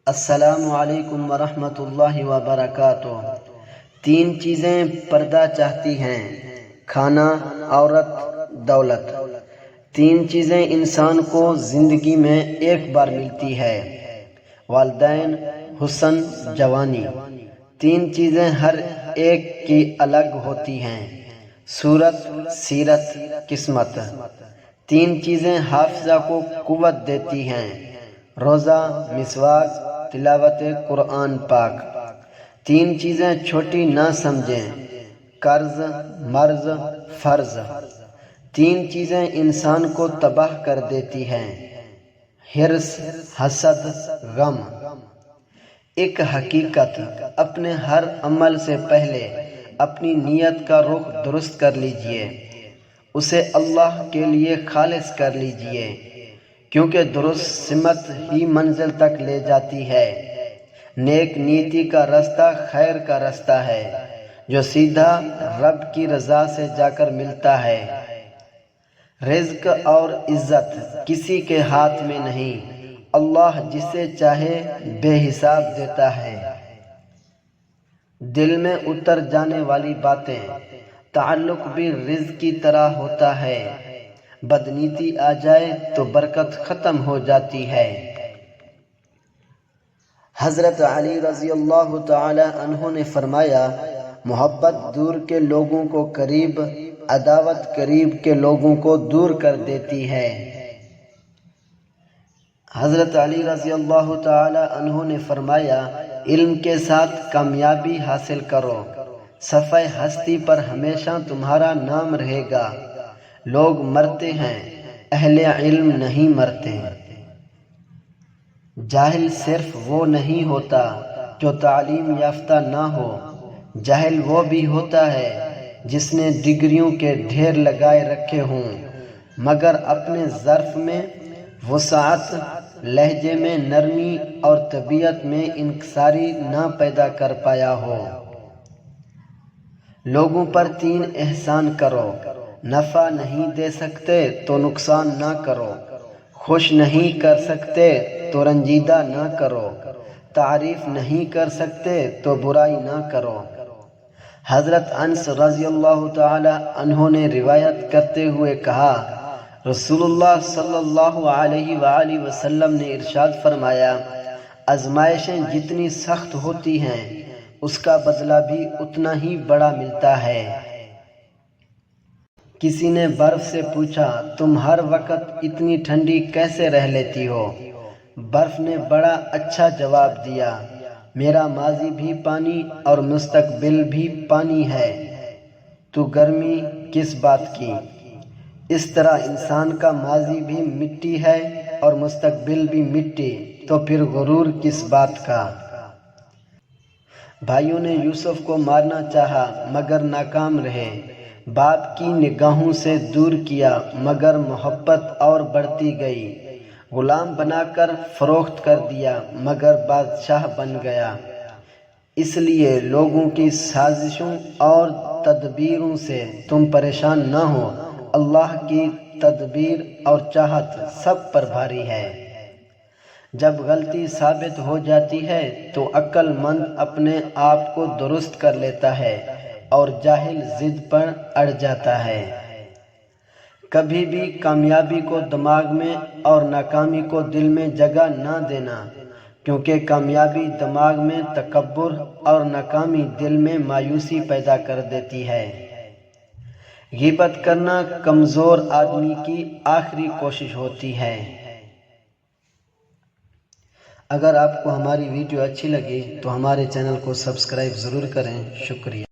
السلام علیکم ورحمۃ اللہ وبرکاتہ۔ تین چیزیں پردہ چاہتی ہیں: کھانا، عورت، دولت۔ تین چیزیں انسان کو زندگی میں ایک بار ملتی ہے: والدین، حسن، جوانی۔ تین چیزیں ہر ایک کی الگ ہوتی ہیں: صورت، سیرت، قسمت۔ تین چیزیں حافظہ کو قوت دیتی ہیں: روزہ، مسواک، تلاوت قرآن پاک۔ تین چیزیں چھوٹی نہ سمجھیں: قرض، مرض، فرض۔ تین چیزیں انسان کو تباہ کر دیتی ہیں: حرص، حسد، غم۔ ایک حقیقت: اپنے ہر عمل سے پہلے اپنی نیت کا رخ درست کر لیجئے، اسے اللہ کے لیے خالص کر لیجئے، کیونکہ درست سمت ہی منزل تک لے جاتی ہے۔ نیک نیتی کا راستہ خیر کا راستہ ہے، جو سیدھا رب کی رضا سے جا کر ملتا ہے۔ رزق اور عزت کسی کے ہاتھ میں نہیں، اللہ جسے چاہے بے حساب دیتا ہے۔ دل میں اتر جانے والی باتیں، تعلق بھی رزق کی طرح ہوتا ہے۔ بدنیتی آ جائے تو برکت ختم ہو جاتی ہے۔ حضرت علی رضی اللہ تعالی عنہ نے فرمایا، محبت دور کے لوگوں کو قریب، عداوت قریب کے لوگوں کو دور کر دیتی ہے۔ حضرت علی رضی اللہ تعالی عنہ نے فرمایا، علم کے ساتھ کامیابی حاصل کرو، صفحہ ہستی پر ہمیشہ تمہارا نام رہے گا۔ لوگ مرتے ہیں، اہل علم نہیں مرتے۔ جاہل صرف وہ نہیں ہوتا جو تعلیم یافتہ نہ ہو، جاہل وہ بھی ہوتا ہے جس نے ڈگریوں کے ڈھیر لگائے رکھے ہوں، مگر اپنے ظرف میں وسعت، لہجے میں نرمی اور طبیعت میں انکساری نہ پیدا کر پایا ہو۔ لوگوں پر تین احسان کرو: نفع نہیں دے سکتے تو نقصان نہ کرو، خوش نہیں کر سکتے تو رنجیدہ نہ کرو، تعریف نہیں کر سکتے تو برائی نہ کرو۔ حضرت انس رضی اللہ تعالی عنہ نے روایت کرتے ہوئے کہا، رسول اللہ صلی اللہ علیہ وآلہ وسلم نے ارشاد فرمایا، آزمائشیں جتنی سخت ہوتی ہیں اس کا بدلہ بھی اتنا ہی بڑا ملتا ہے۔ کسی نے برف سے پوچھا، تم ہر وقت اتنی ٹھنڈی کیسے رہ لیتی ہو؟ برف نے بڑا اچھا جواب دیا، میرا ماضی بھی پانی اور مستقبل بھی پانی ہے، تو گرمی کس بات کی؟ اس طرح انسان کا ماضی بھی مٹی ہے اور مستقبل بھی مٹی، تو پھر غرور کس بات کا؟ بھائیوں نے یوسف کو مارنا چاہا مگر ناکام رہے، باپ کی نگاہوں سے دور کیا مگر محبت اور بڑھتی گئی، غلام بنا کر فروخت کر دیا مگر بادشاہ بن گیا۔ اس لیے لوگوں کی سازشوں اور تدبیروں سے تم پریشان نہ ہو، اللہ کی تدبیر اور چاہت سب پر بھاری ہے۔ جب غلطی ثابت ہو جاتی ہے تو عقل مند اپنے آپ کو درست کر لیتا ہے اور جاہل ضد پر اڑ جاتا ہے۔ کبھی بھی کامیابی کو دماغ میں اور ناکامی کو دل میں جگہ نہ دینا، کیونکہ کامیابی دماغ میں تکبر اور ناکامی دل میں مایوسی پیدا کر دیتی ہے۔ غیبت کرنا کمزور آدمی کی آخری کوشش ہوتی ہے۔ اگر آپ کو ہماری ویڈیو اچھی لگی تو ہمارے چینل کو سبسکرائب ضرور کریں۔ شکریہ۔